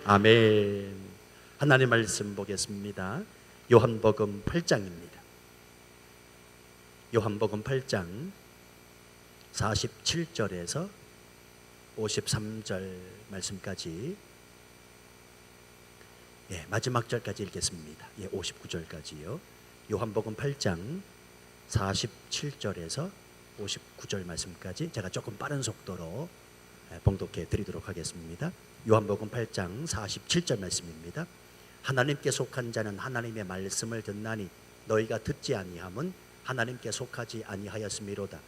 아멘. 하나님 말씀 보겠습니다. 요한복음 8장입니다. 요한복음 8장 47절에서 53절 말씀까지, 마지막 절까지 읽겠습니다. 59절까지요. 요한복음 8장 47절에서 59절 말씀까지 제가 조금 빠른 속도로 봉독해 드리도록 하겠습니다. 요한복음 8장 47절 말씀입니다. 하나님께 속한 자는 하나님의 말씀을 듣나니 너희가 듣지 아니함은 하나님께 속하지 아니하였음이로다.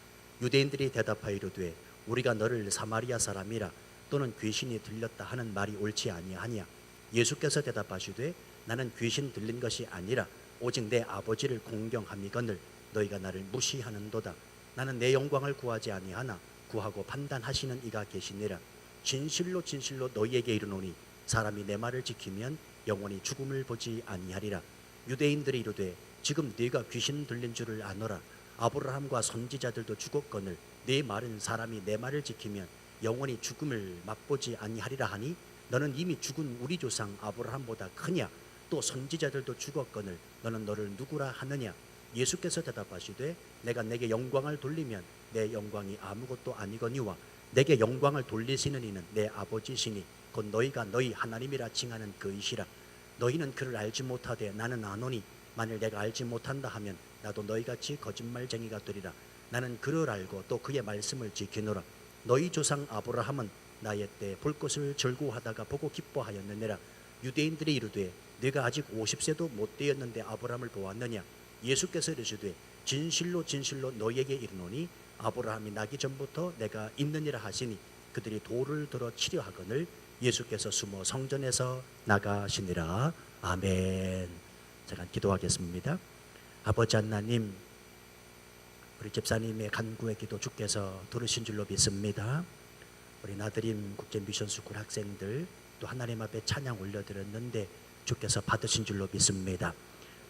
유대인들이 대답하여 이르되 우리가 너를 사마리아 사람이라 또는 귀신이 들렸다 하는 말이 옳지 아니하냐. 예수께서 대답하시되 나는 귀신 들린 것이 아니라 오직 내 아버지를 공경함이거늘 너희가 나를 무시하는도다. 나는 내 영광을 구하지 아니하나 구하고 판단하시는 이가 계시니라. 진실로 진실로 너희에게 이르노니 사람이 내 말을 지키면 영원히 죽음을 보지 아니하리라. 유대인들이 이르되 지금 네가 귀신 들린 줄을 아노라. 아브라함과 선지자들도 죽었거늘 네 말은 사람이 내 말을 지키면 영원히 죽음을 맛보지 아니하리라 하니 너는 이미 죽은 우리 조상 아브라함보다 크냐? 또 선지자들도 죽었거늘 너는 너를 누구라 하느냐? 예수께서 대답하시되 내가 내게 영광을 돌리면 내 영광이 아무것도 아니거니와 내게 영광을 돌리시는 이는 내 아버지시니 곧 너희가 너희 하나님이라 칭하는 그이시라. 너희는 그를 알지 못하되 나는 아노니 만일 내가 알지 못한다 하면 나도 너희같이 거짓말쟁이가 되리라. 나는 그를 알고 또 그의 말씀을 지키노라. 너희 조상 아브라함은 나의 때 볼 것을 즐거워하다가 보고 기뻐하였느니라. 유대인들이 이르되 네가 아직 50세도 못 되었는데 아브라함을 보았느냐. 예수께서 이르시되 진실로 진실로 너희에게 이르노니 아브라함이 나기 전부터 내가 있느니라 하시니 그들이 돌을 들어 치려 하거늘 예수께서 숨어 성전에서 나가시니라. 아멘. 제가 기도하겠습니다. 아버지 하나님, 우리 집사님의 간구의 기도 주께서 들으신 줄로 믿습니다. 우리 나드림 국제미션스쿨 학생들 또 하나님 앞에 찬양 올려드렸는데 주께서 받으신 줄로 믿습니다.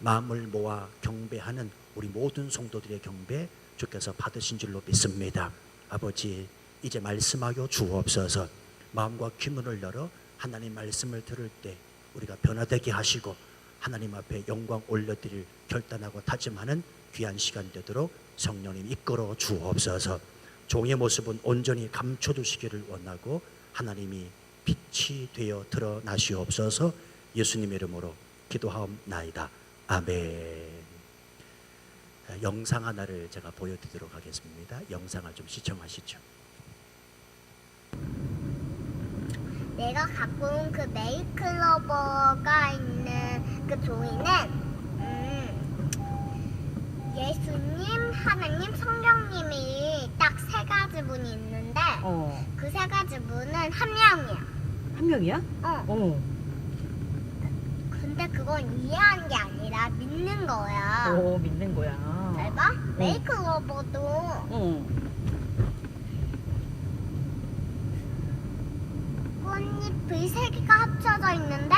마음을 모아 경배하는 우리 모든 성도들의 경배 주께서 받으신 줄로 믿습니다. 아버지, 이제 말씀하여 주옵소서. 마음과 귀문을 열어 하나님 말씀을 들을 때 우리가 변화되게 하시고 하나님 앞에 영광 올려드릴 결단하고 다짐하는 귀한 시간 되도록 성령님 이끌어 주옵소서. 종의 모습은 온전히 감춰두시기를 원하고 하나님이 빛이 되어 드러나시옵소서. 예수님의 이름으로 기도하옵나이다. 아멘. 영상 하나를 제가 보여드리도록 하겠습니다. 영상을 좀 시청하시죠. 내가 갖고 온 그 네일클로버가 있는 그 종이는 예수님, 하나님, 성령님이 딱 세 가지 분이 있는데 그 세 가지 분은 한 명이야. 한 명이야? 근데 그건 이해하는 게 아니라 믿는 거야. 믿는 거야. 잘 봐. 네일클로버도 꽃잎이 세 개가 합쳐져 있는데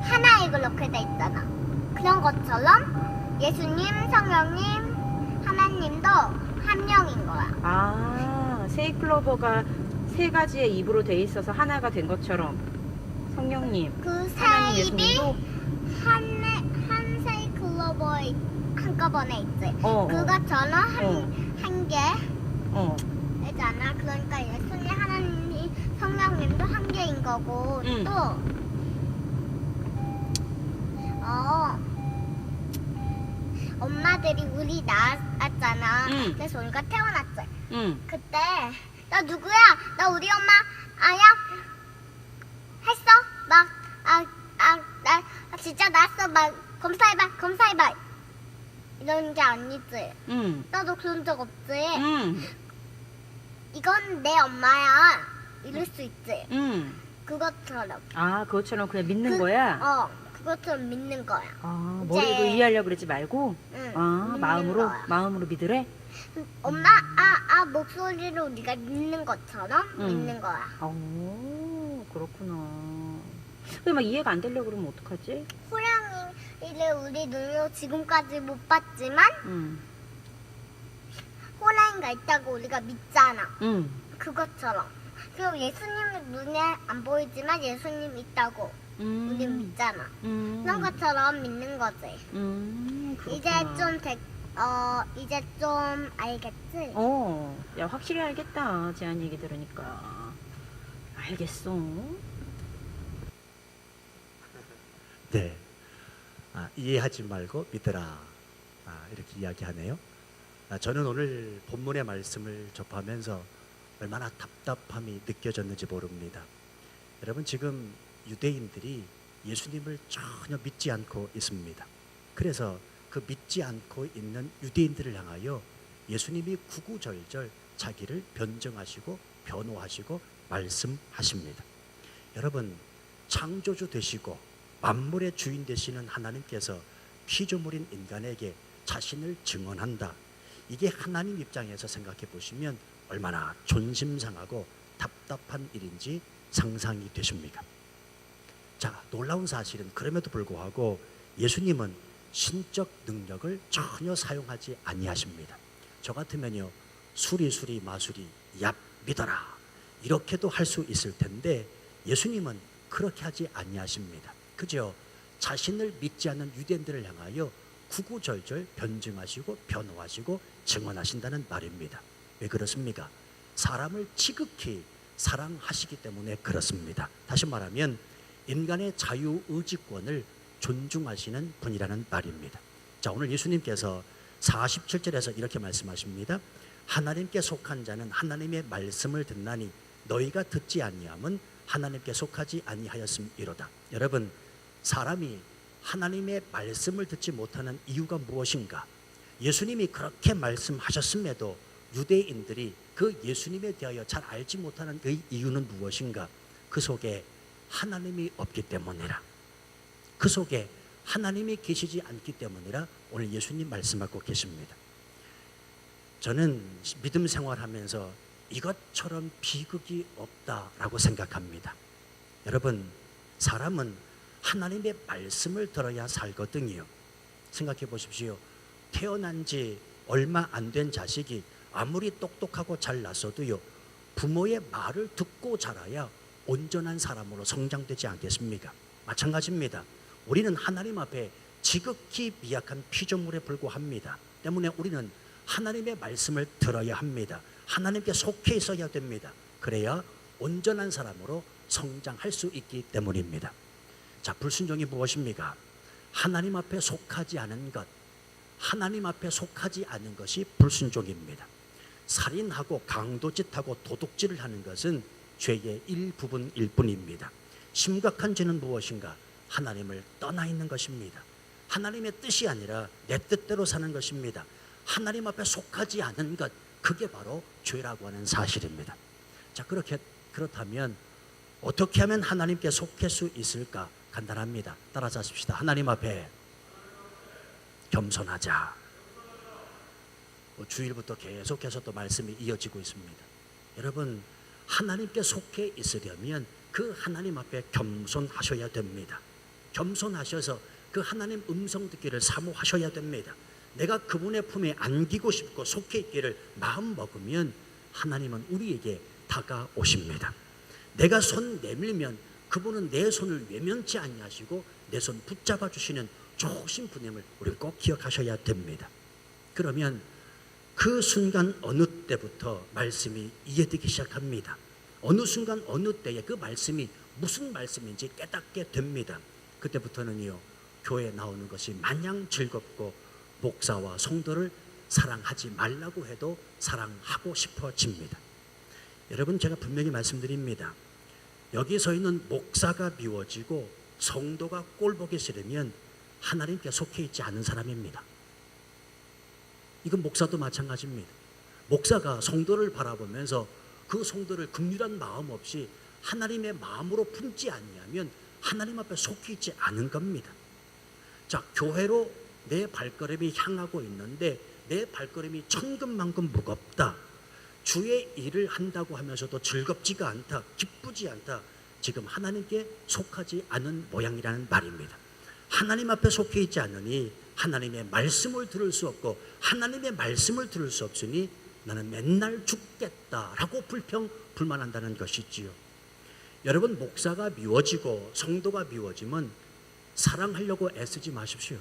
하나에 그렇게 돼 있잖아. 그런 것처럼 예수님, 성령님, 하나님도 한 명인 거야. 세이클로버가 세 가지의 입으로 돼 있어서 하나가 된 것처럼 성령님, 그 세 하나님, 입이 예수님도 한 세이클로버에 한꺼번에 있지. 그것처럼 한 개. 잖아. 그러니까 예수님, 하나님, 성령님도 한 개인 거고 또 엄마들이 우리 낳았잖아. 그래서 우리가 태어났지. 그때 나 누구야? 나 우리 엄마 아야? 했어? 나 진짜 낳았어. 막 검사해봐 이런 게 아니지. 나도 그런 적 없지. 이건 내 엄마야 이럴 수 있지. 그것처럼. 그것처럼 그냥 믿는 거야? 그것처럼 믿는 거야. 머리로 이해하려고 그러지 말고? 믿는 거야. 마음으로 믿으래? 엄마 목소리로 우리가 믿는 것처럼 믿는 거야. 그렇구나. 근데 막 이해가 안 되려고 그러면 어떡하지? 호랑이를 우리 눈으로 지금까지 못 봤지만 호랑이가 있다고 우리가 믿잖아. 그것처럼 그리고 예수님이 눈에 안 보이지만 예수님 있다고 우린 믿잖아. 그런 것처럼 믿는 거지. 그렇구나. 이제 좀 알겠지? 야, 확실히 알겠다. 제안 얘기 들으니까. 알겠어. 네. 이해하지 말고 믿으라. 이렇게 이야기하네요. 저는 오늘 본문의 말씀을 접하면서 얼마나 답답함이 느껴졌는지 모릅니다. 여러분, 지금 유대인들이 예수님을 전혀 믿지 않고 있습니다. 그래서 그 믿지 않고 있는 유대인들을 향하여 예수님이 구구절절 자기를 변증하시고 변호하시고 말씀하십니다. 여러분, 창조주 되시고 만물의 주인 되시는 하나님께서 피조물인 인간에게 자신을 증언한다. 이게 하나님 입장에서 생각해 보시면 얼마나 존심상하고 답답한 일인지 상상이 되십니까? 자, 놀라운 사실은 그럼에도 불구하고 예수님은 신적 능력을 전혀 사용하지 아니하십니다. 저 같으면요, 수리수리 마수리 얍 믿어라 이렇게도 할 수 있을 텐데 예수님은 그렇게 하지 아니하십니다. 그저 자신을 믿지 않는 유대인들을 향하여 구구절절 변증하시고 변호하시고 증언하신다는 말입니다. 왜 그렇습니까? 사람을 지극히 사랑하시기 때문에 그렇습니다. 다시 말하면 인간의 자유의지권을 존중하시는 분이라는 말입니다. 자, 오늘 예수님께서 47절에서 이렇게 말씀하십니다. 하나님께 속한 자는 하나님의 말씀을 듣나니 너희가 듣지 아니함은 하나님께 속하지 아니하였음이로다. 여러분, 사람이 하나님의 말씀을 듣지 못하는 이유가 무엇인가? 예수님이 그렇게 말씀하셨음에도 유대인들이 그 예수님에 대하여 잘 알지 못하는 그 이유는 무엇인가? 그 속에 하나님이 없기 때문이라. 그 속에 하나님이 계시지 않기 때문이라 오늘 예수님 말씀하고 계십니다. 저는 믿음 생활하면서 이것처럼 비극이 없다라고 생각합니다. 여러분, 사람은 하나님의 말씀을 들어야 살거든요. 생각해 보십시오. 태어난 지 얼마 안 된 자식이 아무리 똑똑하고 잘났어도요, 부모의 말을 듣고 자라야 온전한 사람으로 성장되지 않겠습니까? 마찬가지입니다. 우리는 하나님 앞에 지극히 미약한 피조물에 불과합니다. 때문에 우리는 하나님의 말씀을 들어야 합니다. 하나님께 속해 있어야 됩니다. 그래야 온전한 사람으로 성장할 수 있기 때문입니다. 자, 불순종이 무엇입니까? 하나님 앞에 속하지 않은 것, 하나님 앞에 속하지 않은 것이 불순종입니다. 살인하고 강도짓하고 도둑질을 하는 것은 죄의 일부분일 뿐입니다. 심각한 죄는 무엇인가? 하나님을 떠나 있는 것입니다. 하나님의 뜻이 아니라 내 뜻대로 사는 것입니다. 하나님 앞에 속하지 않은 것, 그게 바로 죄라고 하는 사실입니다. 자, 그렇다면 어떻게 하면 하나님께 속할 수 있을까? 간단합니다. 따라서 하십시다. 하나님 앞에 겸손하자. 주일부터 계속해서 또 말씀이 이어지고 있습니다. 여러분, 하나님께 속해 있으려면 그 하나님 앞에 겸손하셔야 됩니다. 겸손하셔서 그 하나님 음성 듣기를 사모하셔야 됩니다. 내가 그분의 품에 안기고 싶고 속해 있기를 마음 먹으면 하나님은 우리에게 다가오십니다. 내가 손 내밀면 그분은 내 손을 외면치 아니하시고 내 손 붙잡아 주시는 좋으신 분임을 우리는 꼭 기억하셔야 됩니다. 그러면 그 순간 어느 때부터 말씀이 이해되기 시작합니다. 어느 순간 어느 때에 그 말씀이 무슨 말씀인지 깨닫게 됩니다. 그때부터는요, 교회에 나오는 것이 마냥 즐겁고 목사와 성도를 사랑하지 말라고 해도 사랑하고 싶어집니다. 여러분, 제가 분명히 말씀드립니다. 여기 서 있는 목사가 미워지고 성도가 꼴보기 싫으면 하나님께 속해 있지 않은 사람입니다. 이건 목사도 마찬가지입니다. 목사가 성도를 바라보면서 그 성도를 긍휼한 마음 없이 하나님의 마음으로 품지 않냐면 하나님 앞에 속해 있지 않은 겁니다. 자, 교회로 내 발걸음이 향하고 있는데 내 발걸음이 천근만근 무겁다. 주의 일을 한다고 하면서도 즐겁지가 않다. 기쁘지 않다. 지금 하나님께 속하지 않은 모양이라는 말입니다. 하나님 앞에 속해 있지 않으니 하나님의 말씀을 들을 수 없고 하나님의 말씀을 들을 수 없으니 나는 맨날 죽겠다라고 불평불만한다는 것이지요. 여러분, 목사가 미워지고 성도가 미워지면 사랑하려고 애쓰지 마십시오.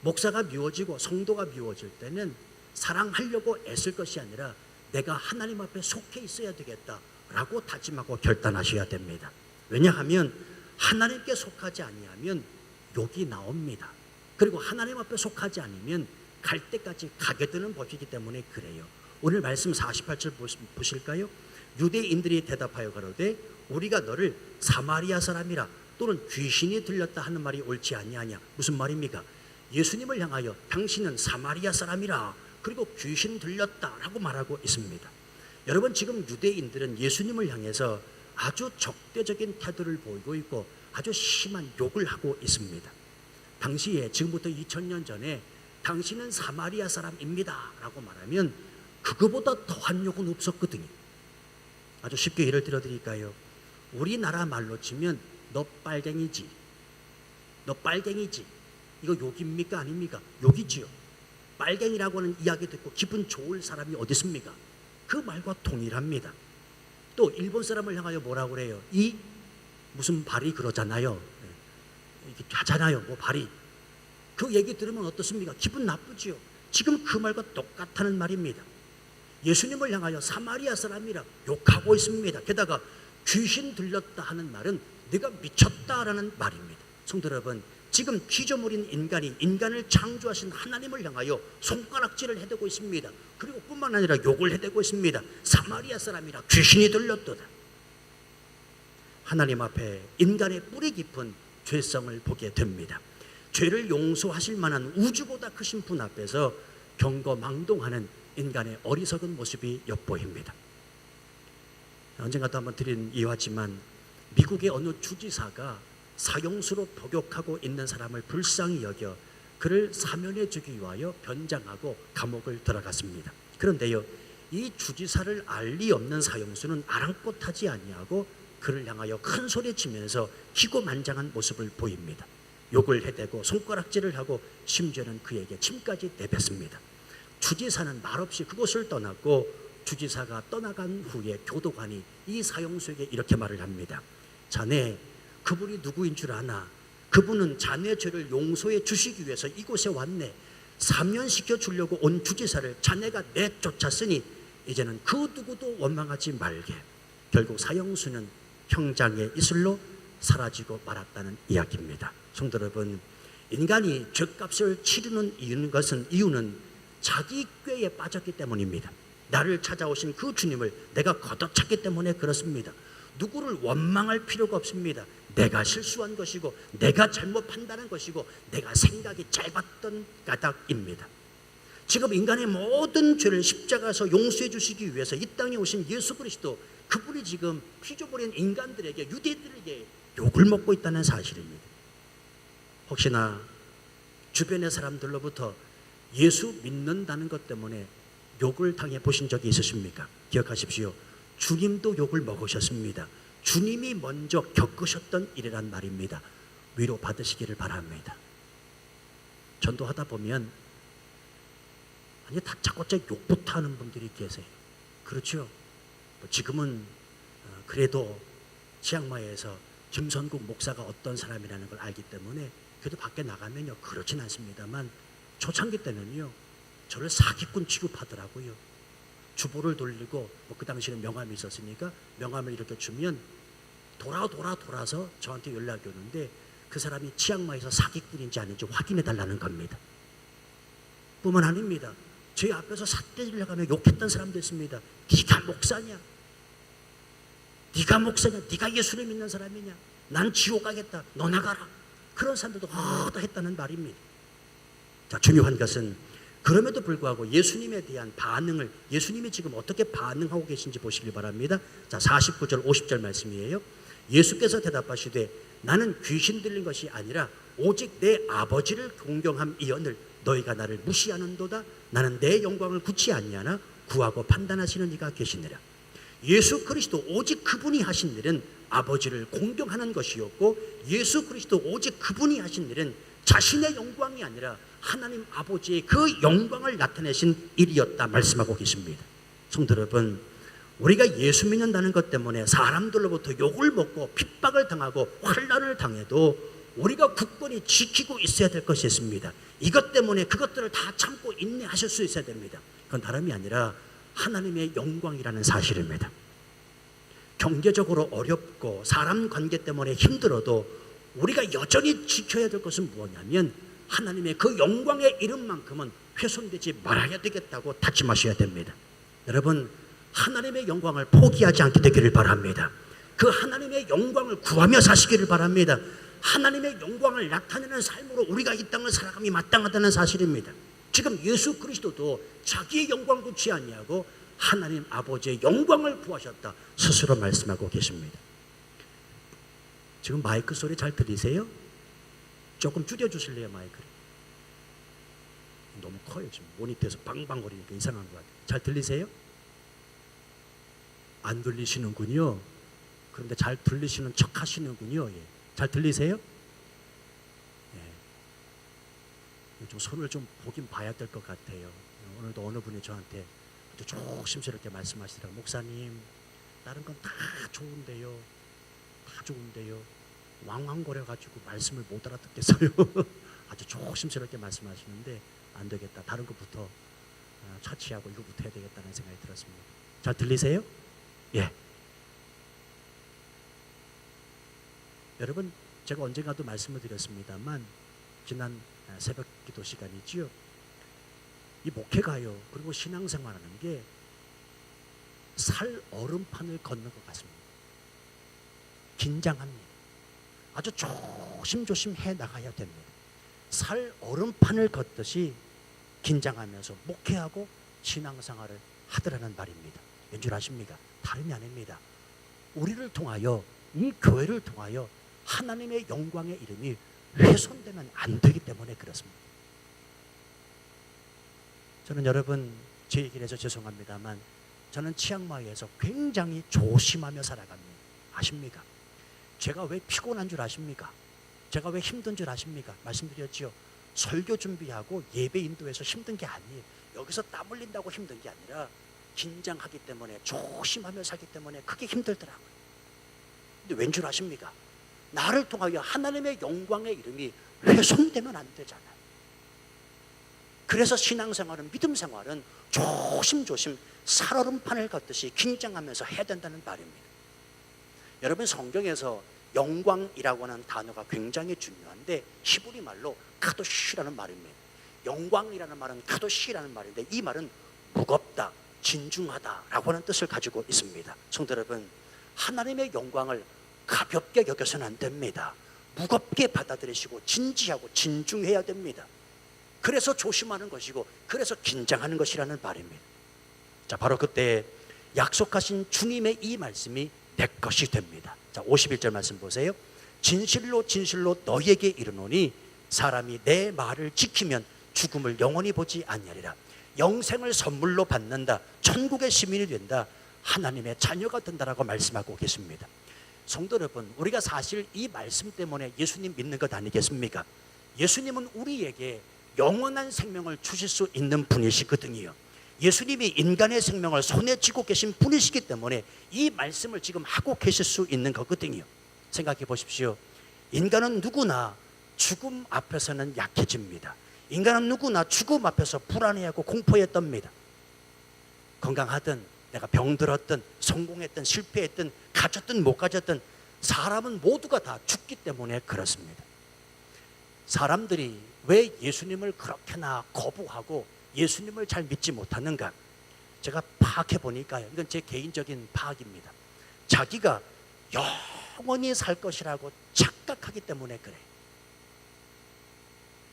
목사가 미워지고 성도가 미워질 때는 사랑하려고 애쓸 것이 아니라 내가 하나님 앞에 속해 있어야 되겠다라고 다짐하고 결단하셔야 됩니다. 왜냐하면 하나님께 속하지 아니하면 욕이 나옵니다. 그리고 하나님 앞에 속하지 않으면 갈 때까지 가게 되는 법이기 때문에 그래요. 오늘 말씀 48절 보실까요? 유대인들이 대답하여 가로되 우리가 너를 사마리아 사람이라 또는 귀신이 들렸다 하는 말이 옳지 아니하냐. 무슨 말입니까? 예수님을 향하여 당신은 사마리아 사람이라 그리고 귀신 들렸다라고 말하고 있습니다. 여러분, 지금 유대인들은 예수님을 향해서 아주 적대적인 태도를 보이고 있고 아주 심한 욕을 하고 있습니다. 당시에 지금부터 2000년 전에 당신은 사마리아 사람입니다 라고 말하면 그거보다 더한 욕은 없었거든요. 아주 쉽게 예를 들어 드릴까요? 우리나라 말로 치면 너 빨갱이지, 너 빨갱이지, 이거 욕입니까 아닙니까? 욕이지요. 빨갱이라고 하는 이야기 듣고 기분 좋을 사람이 어디 있습니까? 그 말과 동일합니다. 또 일본 사람을 향하여 뭐라고 그래요? 이 무슨 발이 그러잖아요. 이렇게 하잖아요. 뭐 발이. 그 얘기 들으면 어떻습니까? 기분 나쁘지요. 지금 그 말과 똑같다는 말입니다. 예수님을 향하여 사마리아 사람이라 욕하고 있습니다. 게다가 귀신 들렸다 하는 말은 네가 미쳤다라는 말입니다. 성도 여러분, 지금 피조물인 인간이 인간을 창조하신 하나님을 향하여 손가락질을 해대고 있습니다. 그리고 뿐만 아니라 욕을 해대고 있습니다. 사마리아 사람이라 귀신이 들렸도다. 하나님 앞에 인간의 뿌리 깊은 죄성을 보게 됩니다. 죄를 용서하실 만한 우주보다 크신 분 앞에서 경거망동하는 인간의 어리석은 모습이 엿보입니다. 언젠가도 한번 드린 이유지만 미국의 어느 주지사가 사형수로 복역하고 있는 사람을 불쌍히 여겨 그를 사면해 주기 위하여 변장하고 감옥을 들어갔습니다. 그런데요, 이 주지사를 알 리 없는 사형수는 아랑곳하지 아니하고 그를 향하여 큰 소리치면서 기고만장한 모습을 보입니다. 욕을 해대고 손가락질을 하고 심지어는 그에게 침까지 내뱉습니다. 주지사는 말없이 그곳을 떠났고 주지사가 떠나간 후에 교도관이 이 사형수에게 이렇게 말을 합니다. 자네, 그분이 누구인 줄 아나? 그분은 자네 죄를 용서해 주시기 위해서 이곳에 왔네. 사면시켜 주려고 온 주지사를 자네가 내쫓았으니 이제는 그 누구도 원망하지 말게. 결국 사형수는 형장의 이슬로 사라지고 말았다는 이야기입니다. 성도 여러분, 인간이 죄값을 치르는 이유는 자기 꾀에 빠졌기 때문입니다. 나를 찾아오신 그 주님을 내가 걷어찼기 때문에 그렇습니다. 누구를 원망할 필요가 없습니다. 내가 실수한 것이고 내가 잘못 판단한 것이고 내가 생각이 짧았던 까닭입니다. 지금 인간의 모든 죄를 십자가에서 용서해 주시기 위해서 이 땅에 오신 예수 그리스도, 그분이 지금 피조물인 인간들에게, 유대인들에게 욕을 먹고 있다는 사실입니다. 혹시나 주변의 사람들로부터 예수 믿는다는 것 때문에 욕을 당해 보신 적이 있으십니까? 기억하십시오. 주님도 욕을 먹으셨습니다. 주님이 먼저 겪으셨던 일이란 말입니다. 위로 받으시기를 바랍니다. 전도하다 보면 다짜고짜 욕부터 하는 분들이 계세요. 그렇죠? 지금은 그래도 치앙마이에서 김선국 목사가 어떤 사람이라는 걸 알기 때문에 그래도 밖에 나가면요 그렇진 않습니다만 초창기 때는요 저를 사기꾼 취급하더라고요. 주보를 돌리고 그 당시에는 명함이 있었으니까 명함을 이렇게 주면 돌아서 저한테 연락이 오는데 그 사람이 치앙마이에서 사기꾼인지 아닌지 확인해 달라는 겁니다. 뿐만 아닙니다. 제 앞에서 삿대질려고 하며 욕했던 사람도 있습니다. 네가 목사냐? 네가 목사냐? 네가 예수를 믿는 사람이냐? 난 지옥 가겠다. 너 나가라. 그런 사람들도 했다는 말입니다. 자, 중요한 것은 그럼에도 불구하고 예수님에 대한 반응을, 예수님이 지금 어떻게 반응하고 계신지 보시길 바랍니다. 자, 49절 50절 말씀이에요. 예수께서 대답하시되 나는 귀신 들린 것이 아니라 오직 내 아버지를 공경함이언을 너희가 나를 무시하는도다. 나는 내 영광을 굳이 아니하나 구하고 판단하시는 이가 계시니라. 예수 그리스도 오직 그분이 하신 일은 아버지를 공경하는 것이었고, 예수 그리스도 오직 그분이 하신 일은 자신의 영광이 아니라 하나님 아버지의 그 영광을 나타내신 일이었다 말씀하고 계십니다. 성도 여러분, 우리가 예수 믿는다는 것 때문에 사람들로부터 욕을 먹고 핍박을 당하고 환난을 당해도 우리가 굳건히 지키고 있어야 될 것이 있습니다. 이것 때문에 그것들을 다 참고 인내하실 수 있어야 됩니다. 그건 다름이 아니라 하나님의 영광이라는 사실입니다. 경제적으로 어렵고 사람 관계 때문에 힘들어도 우리가 여전히 지켜야 될 것은 무엇이냐면 하나님의 그 영광의 이름만큼은 훼손되지 말아야 되겠다고 다짐하셔야 됩니다. 여러분, 하나님의 영광을 포기하지 않게 되기를 바랍니다. 그 하나님의 영광을 구하며 사시기를 바랍니다. 하나님의 영광을 나타내는 삶으로 우리가 이 땅을 살아감이 마땅하다는 사실입니다. 지금 예수 그리스도도 자기의 영광 구치 아니하고 하나님 아버지의 영광을 구하셨다 스스로 말씀하고 계십니다. 지금 마이크 소리 잘 들리세요? 조금 줄여주실래요, 마이크를? 너무 커요. 지금 모니터에서 방방거리니까 이상한 것 같아요. 잘 들리세요? 안 들리시는군요. 그런데 잘 들리시는 척 하시는군요. 예. 잘 들리세요? 예. 좀 손을 좀 보긴 봐야 될 것 같아요. 오늘도 어느 분이 저한테 아주 조심스럽게 말씀하시더라고요. 목사님, 다른 건 다 좋은데요. 다 좋은데요. 왕왕거려가지고 말씀을 못 알아듣겠어요. 아주 조심스럽게 말씀하시는데 안 되겠다. 다른 것부터 차치하고 이거부터 해야 되겠다는 생각이 들었습니다. 잘 들리세요? 예. 여러분, 제가 언젠가도 말씀을 드렸습니다만 지난 새벽 기도 시간이지요. 이 목회가요, 그리고 신앙생활하는 게 살 얼음판을 걷는 것 같습니다. 긴장합니다. 아주 조심조심 해 나가야 됩니다. 살 얼음판을 걷듯이 긴장하면서 목회하고 신앙생활을 하더라는 말입니다. 왠줄 아십니까? 다름이 아닙니다. 우리를 통하여, 이 교회를 통하여 하나님의 영광의 이름이 훼손되면 안 되기 때문에 그렇습니다. 저는 여러분, 제 얘기를 해서 죄송합니다만 저는 치앙마이에서 굉장히 조심하며 살아갑니다. 아십니까? 제가 왜 피곤한 줄 아십니까? 제가 왜 힘든 줄 아십니까? 말씀드렸죠. 설교 준비하고 예배 인도해서 힘든 게 아니에요. 여기서 땀 흘린다고 힘든 게 아니라 긴장하기 때문에, 조심하며 살기 때문에 그게 힘들더라고요. 근데 왠 줄 아십니까? 나를 통하여 하나님의 영광의 이름이 훼손되면 안 되잖아요. 그래서 신앙생활은, 믿음생활은 조심조심 살얼음판을 걷듯이 긴장하면서 해야 된다는 말입니다. 여러분, 성경에서 영광이라고 하는 단어가 굉장히 중요한데 히브리 말로 카도시라는 말입니다. 영광이라는 말은 카도시라는 말인데 이 말은 무겁다, 진중하다라고 하는 뜻을 가지고 있습니다. 성도 여러분, 하나님의 영광을 가볍게 여겨서는 안 됩니다. 무겁게 받아들이시고 진지하고 진중해야 됩니다. 그래서 조심하는 것이고, 그래서 긴장하는 것이라는 말입니다. 자, 바로 그때 약속하신 주님의 이 말씀이 내 것이 됩니다. 자, 51절 말씀 보세요. 진실로 진실로 너희에게 이르노니 사람이 내 말을 지키면 죽음을 영원히 보지 아니하리라. 영생을 선물로 받는다. 천국의 시민이 된다. 하나님의 자녀가 된다라고 말씀하고 계십니다. 성도 여러분, 우리가 사실 이 말씀 때문에 예수님 믿는 것 아니겠습니까? 예수님은 우리에게 영원한 생명을 주실 수 있는 분이시거든요. 예수님이 인간의 생명을 손에 쥐고 계신 분이시기 때문에 이 말씀을 지금 하고 계실 수 있는 거거든요. 생각해 보십시오. 인간은 누구나 죽음 앞에서는 약해집니다. 인간은 누구나 죽음 앞에서 불안해하고 공포에 떱니다. 건강하든 내가 병들었든 성공했든 실패했든 가졌든 못 가졌든 사람은 모두가 다 죽기 때문에 그렇습니다. 사람들이 왜 예수님을 그렇게나 거부하고 예수님을 잘 믿지 못하는가? 제가 파악해 보니까요, 이건 제 개인적인 파악입니다. 자기가 영원히 살 것이라고 착각하기 때문에 그래요.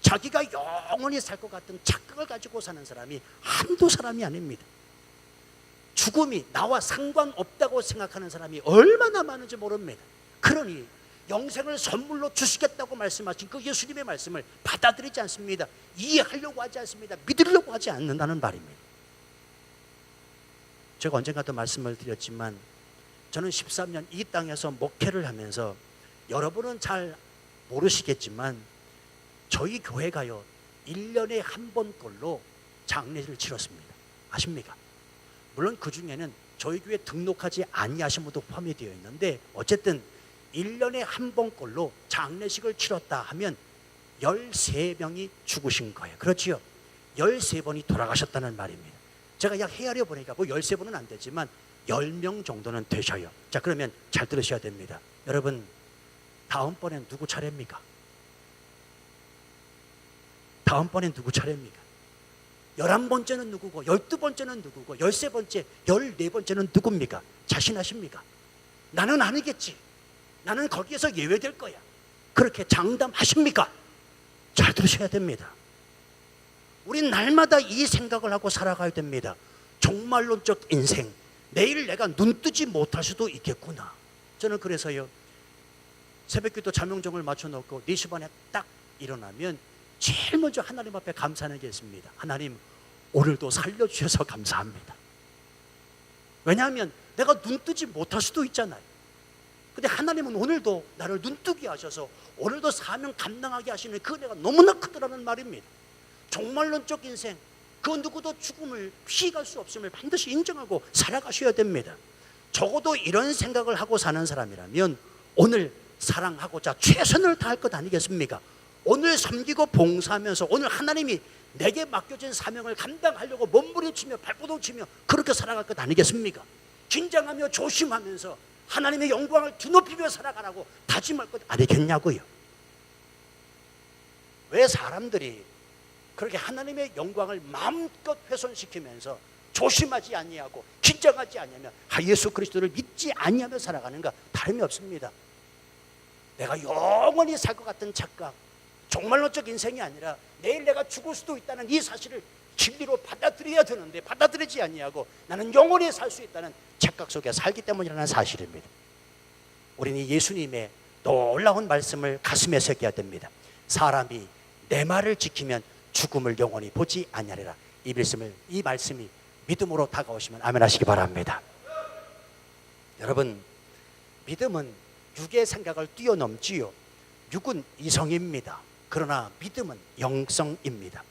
자기가 영원히 살 것 같은 착각을 가지고 사는 사람이 한두 사람이 아닙니다. 죽음이 나와 상관없다고 생각하는 사람이 얼마나 많은지 모릅니다. 그러니 영생을 선물로 주시겠다고 말씀하신 그 예수님의 말씀을 받아들이지 않습니다. 이해하려고 하지 않습니다. 믿으려고 하지 않는다는 말입니다. 제가 언젠가도 말씀을 드렸지만 저는 13년 이 땅에서 목회를 하면서 여러분은 잘 모르시겠지만 저희 교회가요, 1년에 한 번꼴로 장례를 치렀습니다. 아십니까? 물론 그 중에는 저희 교회 등록하지 아니하신 분도 포함이 되어 있는데 어쨌든 1년에 한 번꼴로 장례식을 치렀다 하면 13명이 죽으신 거예요. 그렇지요? 13번이 돌아가셨다는 말입니다. 제가 약 헤아려 보니까 뭐 13번은 안 되지만 10명 정도는 되셔요. 자, 그러면 잘 들으셔야 됩니다. 여러분, 다음번엔 누구 차례입니까? 다음번엔 누구 차례입니까? 11번째는 누구고 12번째는 누구고 13번째, 14번째는 누굽니까? 자신하십니까? 나는 아니겠지. 나는 거기에서 예외될 거야. 그렇게 장담하십니까? 잘 들으셔야 됩니다. 우린 날마다 이 생각을 하고 살아가야 됩니다. 종말론적 인생, 내일 내가 눈 뜨지 못할 수도 있겠구나. 저는 그래서요, 새벽기도 자명종을 맞춰놓고 4시 반에 딱 일어나면 제일 먼저 하나님 앞에 감사하는 게 있습니다. 하나님, 오늘도 살려주셔서 감사합니다. 왜냐하면 내가 눈 뜨지 못할 수도 있잖아요. 근데 하나님은 오늘도 나를 눈뜨게 하셔서 오늘도 사명 감당하게 하시는 그 은혜가 너무나 크더라는 말입니다. 종말론적 인생, 그 누구도 죽음을 피할 수 없음을 반드시 인정하고 살아가셔야 됩니다. 적어도 이런 생각을 하고 사는 사람이라면 오늘 사랑하고자 최선을 다할 것 아니겠습니까? 오늘 섬기고 봉사하면서 오늘 하나님이 내게 맡겨진 사명을 감당하려고 몸부림치며 발버둥치며 그렇게 살아갈 것 아니겠습니까? 긴장하며 조심하면서 하나님의 영광을 뒤높이며 살아가라고 다짐할 것 아니겠냐고요. 왜 사람들이 그렇게 하나님의 영광을 마음껏 훼손시키면서 조심하지 아니하고 긴장하지 아니하며 예수 그리스도를 믿지 아니하며 살아가는가? 다름이 없습니다. 내가 영원히 살 것 같은 착각, 종말론적 인생이 아니라 내일 내가 죽을 수도 있다는 이 사실을 진리로 받아들여야 되는데 받아들이지 아니하고 나는 영원히 살 수 있다는 착각 속에 살기 때문이라는 사실입니다. 우리는 예수님의 놀라운 말씀을 가슴에 새겨야 됩니다. 사람이 내 말을 지키면 죽음을 영원히 보지 아니하리라. 이 말씀이 믿음으로 다가오시면 아멘 하시기 바랍니다. 여러분, 믿음은 육의 생각을 뛰어넘지요. 육은 이성입니다. 그러나 믿음은 영성입니다.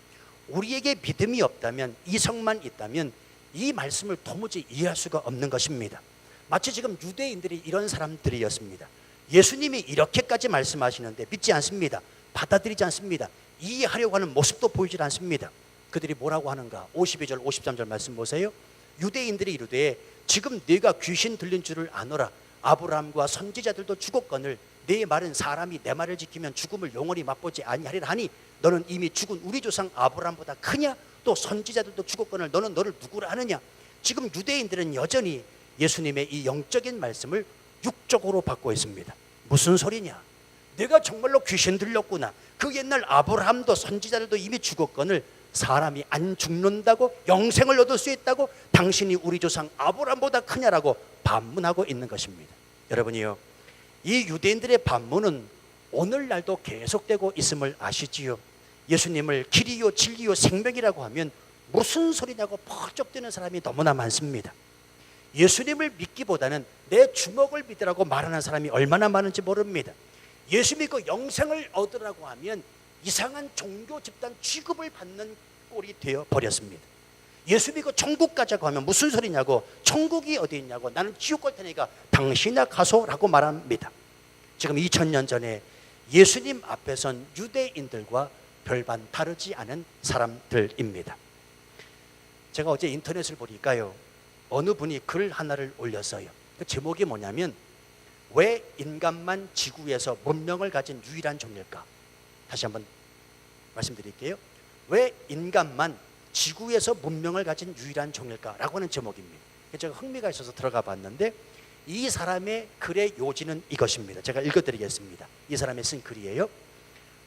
우리에게 믿음이 없다면, 이성만 있다면 이 말씀을 도무지 이해할 수가 없는 것입니다. 마치 지금 유대인들이 이런 사람들이었습니다. 예수님이 이렇게까지 말씀하시는데 믿지 않습니다. 받아들이지 않습니다. 이해하려고 하는 모습도 보이질 않습니다. 그들이 뭐라고 하는가? 52절 53절 말씀 보세요. 유대인들이 이르되 지금 네가 귀신 들린 줄을 아노라. 아브라함과 선지자들도 죽었거늘 네 말은 사람이 내 말을 지키면 죽음을 영원히 맛보지 아니하리라 하니 너는 이미 죽은 우리 조상 아브라함보다 크냐? 또 선지자들도 죽었거늘 너는 너를 누구라 하느냐? 지금 유대인들은 여전히 예수님의 이 영적인 말씀을 육적으로 받고 있습니다. 무슨 소리냐? 내가 정말로 귀신 들렸구나. 그 옛날 아브라함도 선지자들도 이미 죽었거늘 사람이 안 죽는다고, 영생을 얻을 수 있다고 당신이 우리 조상 아브라함보다 크냐라고 반문하고 있는 것입니다. 여러분이요, 이 유대인들의 반문은 오늘날도 계속되고 있음을 아시지요? 예수님을 길이요 진리요 생명이라고 하면 무슨 소리냐고 펄쩍대는 사람이 너무나 많습니다. 예수님을 믿기보다는 내 주먹을 믿으라고 말하는 사람이 얼마나 많은지 모릅니다. 예수 믿고 영생을 얻으라고 하면 이상한 종교 집단 취급을 받는 꼴이 되어 버렸습니다. 예수 믿고 천국 가자고 하면 무슨 소리냐고, 천국이 어디 있냐고, 나는 지옥 갈 테니까 당신이나 가소라고 말합니다. 지금 2000년 전에 예수님 앞에 선 유대인들과 별반 다르지 않은 사람들입니다. 제가 어제 인터넷을 보니까요, 어느 분이 글 하나를 올렸어요. 그 제목이 뭐냐면 왜 인간만 지구에서 문명을 가진 유일한 종일까? 다시 한번 말씀드릴게요. 왜 인간만 지구에서 문명을 가진 유일한 종일까? 라고 하는 제목입니다. 제가 흥미가 있어서 들어가 봤는데 이 사람의 글의 요지는 이것입니다. 제가 읽어드리겠습니다. 이 사람이 쓴 글이에요.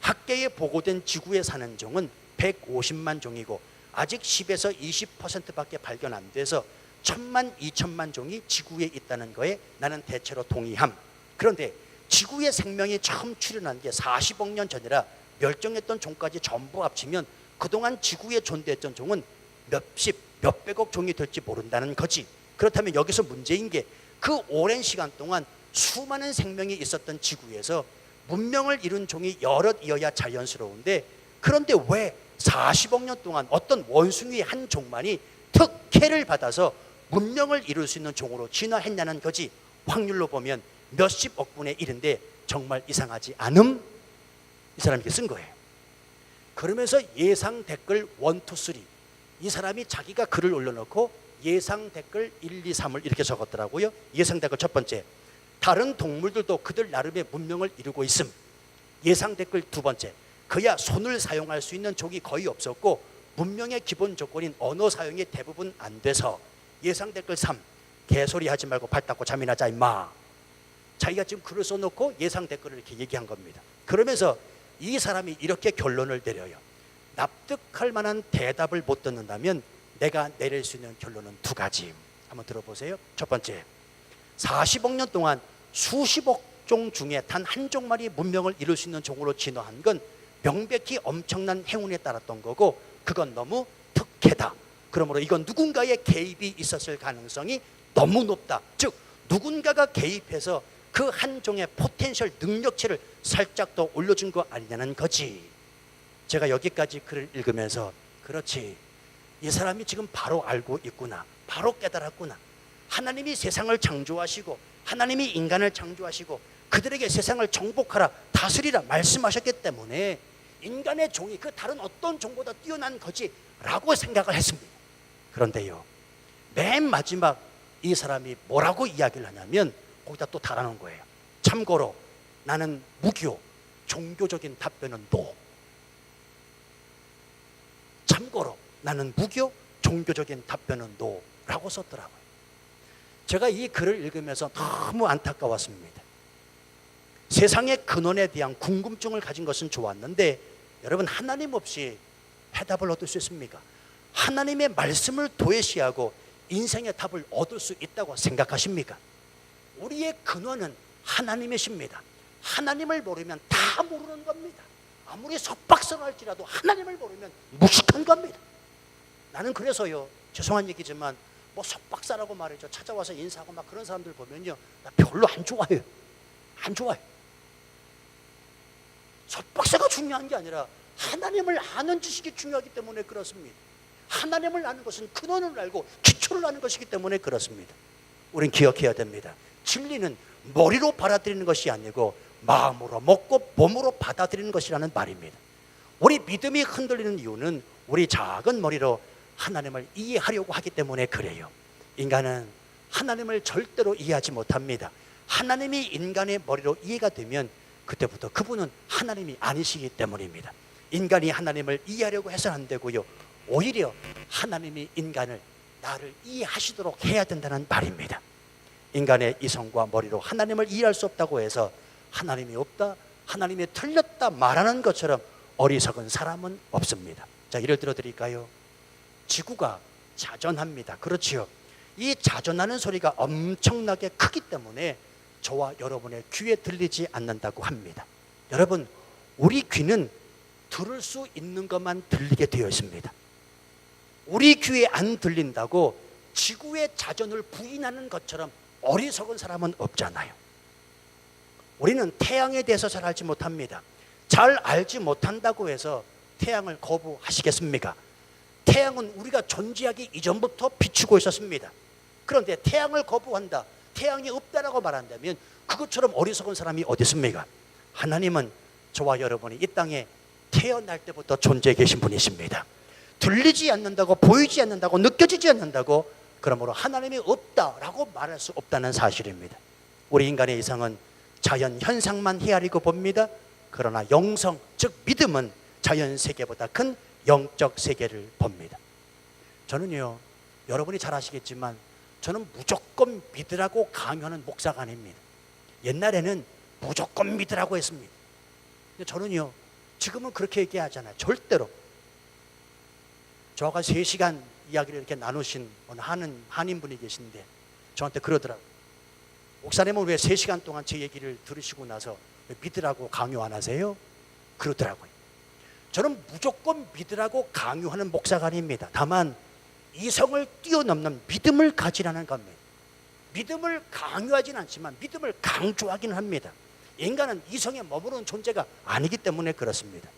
학계에 보고된 지구에 사는 종은 150만 종이고 아직 10에서 20%밖에 발견 안 돼서 1000만, 2000만 종이 지구에 있다는 거에 나는 대체로 동의함. 그런데 지구의 생명이 처음 출현한 게 40억 년 전이라 멸종했던 종까지 전부 합치면 그동안 지구에 존재했던 종은 몇십, 몇백억 종이 될지 모른다는 거지. 그렇다면 여기서 문제인 게 그 오랜 시간 동안 수많은 생명이 있었던 지구에서 문명을 이룬 종이 여럿 이어야 자연스러운데, 그런데 왜 40억 년 동안 어떤 원숭이 한 종만이 특혜를 받아서 문명을 이룰 수 있는 종으로 진화했냐는 거지. 확률로 보면 몇십억 분의 1인데 정말 이상하지 않음? 이 사람이 이렇게 쓴 거예요. 그러면서 예상 댓글 1, 2, 3, 이 사람이 자기가 글을 올려놓고 예상 댓글 1, 2, 3을 이렇게 적었더라고요. 예상 댓글 첫 번째, 다른 동물들도 그들 나름의 문명을 이루고 있음. 예상 댓글 두 번째, 그야 손을 사용할 수 있는 족이 거의 없었고 문명의 기본 조건인 언어 사용이 대부분 안 돼서. 예상 댓글 3, 개소리 하지 말고 발 닦고 잠이나 자 임마. 자기가 지금 글을 써놓고 예상 댓글을 이렇게 얘기한 겁니다. 그러면서 이 사람이 이렇게 결론을 내려요. 납득할 만한 대답을 못 듣는다면 내가 내릴 수 있는 결론은 두 가지. 한번 들어보세요. 첫 번째, 40억 년 동안 수십억 종 중에 단 한 종만이 문명을 이룰 수 있는 종으로 진화한 건 명백히 엄청난 행운에 따랐던 거고 그건 너무 특혜다. 그러므로 이건 누군가의 개입이 있었을 가능성이 너무 높다. 즉 누군가가 개입해서 그 한 종의 포텐셜 능력치를 살짝 더 올려준 거 아니냐는 거지. 제가 여기까지 글을 읽으면서 그렇지, 이 사람이 지금 바로 알고 있구나, 바로 깨달았구나. 하나님이 세상을 창조하시고 하나님이 인간을 창조하시고 그들에게 세상을 정복하라, 다스리라 말씀하셨기 때문에 인간의 종이 그 다른 어떤 종보다 뛰어난 거지 라고 생각을 했습니다. 그런데요, 맨 마지막 이 사람이 뭐라고 이야기를 하냐면 거기다 또 달아놓은 거예요. 참고로 나는 무교, 종교적인 답변은 노. 참고로 나는 무교, 종교적인 답변은 노라고 썼더라고요. 제가 이 글을 읽으면서 너무 안타까웠습니다. 세상의 근원에 대한 궁금증을 가진 것은 좋았는데 여러분, 하나님 없이 해답을 얻을 수 있습니까? 하나님의 말씀을 도외시하고 인생의 답을 얻을 수 있다고 생각하십니까? 우리의 근원은 하나님이십니다. 하나님을 모르면 다 모르는 겁니다. 아무리 석박사할지라도 하나님을 모르면 무식한 겁니다. 나는 그래서요, 죄송한 얘기지만 뭐 석박사라고 말이죠, 찾아와서 인사하고 막 그런 사람들 보면요, 나 별로 안 좋아해요. 안 좋아요. 석박사가 중요한 게 아니라 하나님을 아는 지식이 중요하기 때문에 그렇습니다. 하나님을 아는 것은 근원을 알고 기초를 아는 것이기 때문에 그렇습니다. 우린 기억해야 됩니다. 진리는 머리로 받아들이는 것이 아니고 마음으로 먹고 몸으로 받아들이는 것이라는 말입니다. 우리 믿음이 흔들리는 이유는 우리 작은 머리로 하나님을 이해하려고 하기 때문에 그래요. 인간은 하나님을 절대로 이해하지 못합니다. 하나님이 인간의 머리로 이해가 되면 그때부터 그분은 하나님이 아니시기 때문입니다. 인간이 하나님을 이해하려고 해서는 안 되고요, 오히려 하나님이 인간을, 나를 이해하시도록 해야 된다는 말입니다. 인간의 이성과 머리로 하나님을 이해할 수 없다고 해서 하나님이 없다, 하나님이 틀렸다 말하는 것처럼 어리석은 사람은 없습니다. 자, 예를 들어 드릴까요? 지구가 자전합니다. 그렇지요. 이 자전하는 소리가 엄청나게 크기 때문에 저와 여러분의 귀에 들리지 않는다고 합니다. 여러분, 우리 귀는 들을 수 있는 것만 들리게 되어 있습니다. 우리 귀에 안 들린다고 지구의 자전을 부인하는 것처럼 어리석은 사람은 없잖아요. 우리는 태양에 대해서 잘 알지 못합니다. 잘 알지 못한다고 해서 태양을 거부하시겠습니까? 태양은 우리가 존재하기 이전부터 비추고 있었습니다. 그런데 태양을 거부한다, 태양이 없다라고 말한다면 그것처럼 어리석은 사람이 어디 있습니까? 하나님은 저와 여러분이 이 땅에 태어날 때부터 존재해 계신 분이십니다. 들리지 않는다고, 보이지 않는다고, 느껴지지 않는다고, 그러므로 하나님이 없다라고 말할 수 없다는 사실입니다. 우리 인간의 이상은 자연 현상만 헤아리고 봅니다. 그러나 영성, 즉 믿음은 자연 세계보다 큰 영적 세계를 봅니다. 저는요, 여러분이 잘 아시겠지만 저는 무조건 믿으라고 강요하는 목사가 아닙니다. 옛날에는 무조건 믿으라고 했습니다. 근데 저는요, 지금은 그렇게 얘기하잖아요. 절대로. 저하고 3시간 이야기를 이렇게 나누신 한인분이 계신데 저한테 그러더라고요. 목사님은 왜 3시간 동안 제 얘기를 들으시고 나서 왜 믿으라고 강요 안 하세요? 그러더라고요. 저는 무조건 믿으라고 강요하는 목사가 아닙니다. 다만 이성을 뛰어넘는 믿음을 가지라는 겁니다. 믿음을 강요하지는 않지만 믿음을 강조하기는 합니다. 인간은 이성에 머무르는 존재가 아니기 때문에 그렇습니다.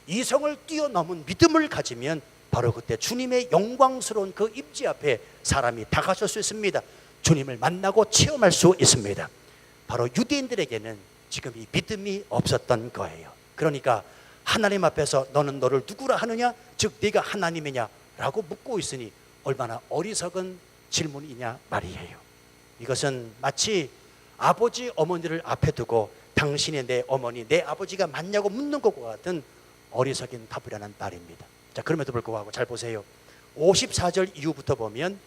이성을 뛰어넘은 믿음을 가지면 바로 그때 주님의 영광스러운 그 임재 앞에 사람이 다가설 수 있습니다. 주님을 만나고 체험할 수 있습니다. 바로 유대인들에게는 지금 이 믿음이 없었던 거예요. 그러니까 하나님 앞에서 너는 너를 누구라 하느냐, 즉 네가 하나님이냐 라고 묻고 있으니 얼마나 어리석은 질문이냐 말이에요. 이것은 마치 아버지 어머니를 앞에 두고 당신이 내 어머니 내 아버지가 맞냐고 묻는 것과 같은 어리석인 답이라는 말입니다. 자, 그럼에도 불구하고 잘 보세요. 54절 이후부터 보면